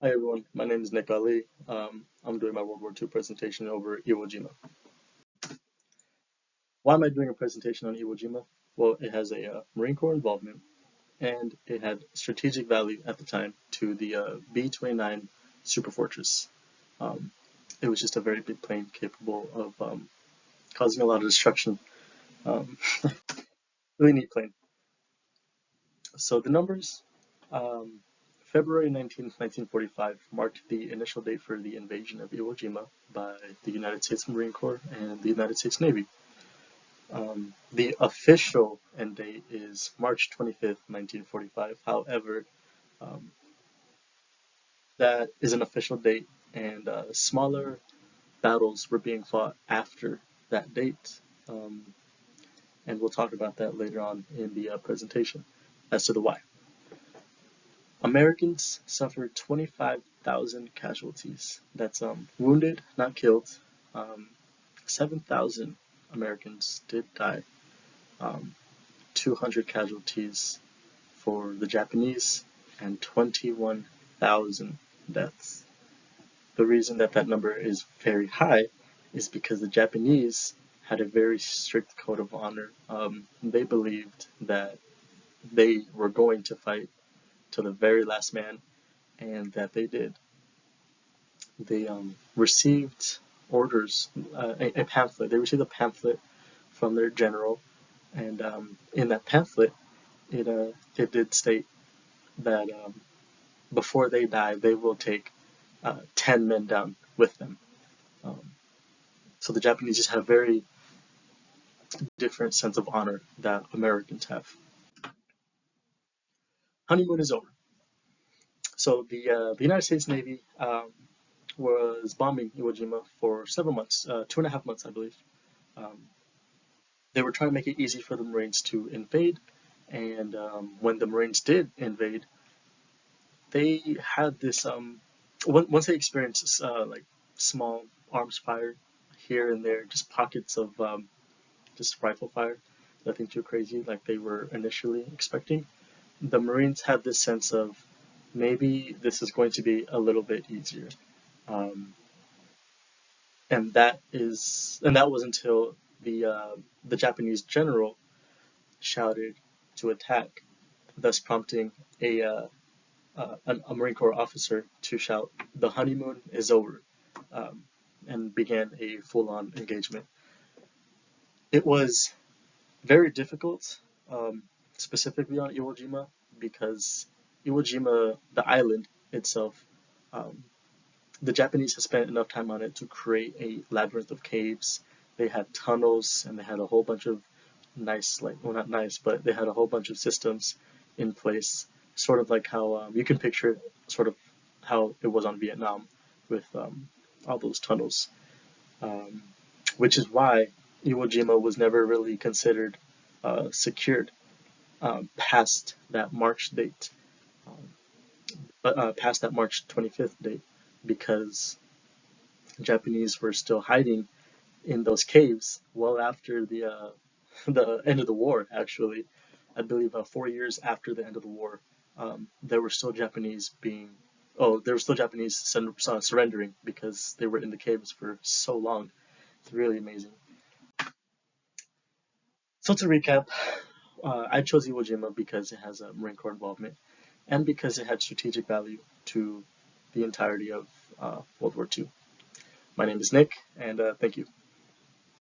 Hi everyone, my name is Nick Ali. I'm doing my World War II presentation over Iwo Jima. Why am I doing a presentation on Iwo Jima? Well, it has a Marine Corps involvement and it had strategic value at the time to the B-29 Superfortress. Um, it was just a very big plane capable of causing a lot of destruction. Um, really neat plane. So the numbers, um, February 19th, 1945 marked the initial date for the invasion of Iwo Jima by the United States Marine Corps and the United States Navy. The official end date is March 25th, 1945. However, um, that is an official date, and smaller battles were being fought after that date. And we'll talk about that later on in the presentation as to the why. Americans suffered 25,000 casualties. That's wounded, not killed. 7,000 Americans did die. 200 casualties for the Japanese and 21,000 deaths. The reason that that number is very high is because the Japanese had a very strict code of honor. They believed that they were going to fight to the very last man, and that they did. They received orders, a pamphlet. They received a pamphlet from their general, and in that pamphlet, it did state that before they die, they will take 10 men down with them. Um, so the Japanese just have a very different sense of honor that Americans have. Honeymoon is over. So the United States Navy was bombing Iwo Jima for several months, 2.5 months, I believe. Um, they were trying to make it easy for the Marines to invade, and when the Marines did invade, they had this. Once they experienced like small arms fire here and there, just pockets of just rifle fire, nothing too crazy like they were initially expecting. The Marines had this sense of maybe this is going to be a little bit easier. Um, and that was until the Japanese general shouted to attack, thus prompting a Marine Corps officer to shout, "The honeymoon is over," um, and began a full-on engagement. It was very difficult, specifically on Iwo Jima, because Iwo Jima, the island itself, um, the Japanese had spent enough time on it to create a labyrinth of caves. They had tunnels and they had a whole bunch of nice, like, well, not nice, but they had a whole bunch of systems in place, sort of like how you can picture it, sort of how it was on Vietnam with all those tunnels, um, which is why Iwo Jima was never really considered secured past that March date, um, but past that March 25th date, because Japanese were still hiding in those caves well after the end of the war. Actually, I believe 4 years after the end of the war, there were still Japanese being there were still Japanese surrendering because they were in the caves for so long. It's really amazing. So to recap, I chose Iwo Jima because it has a Marine Corps involvement and because it had strategic value to the entirety of World War II. My name is Nick, and thank you.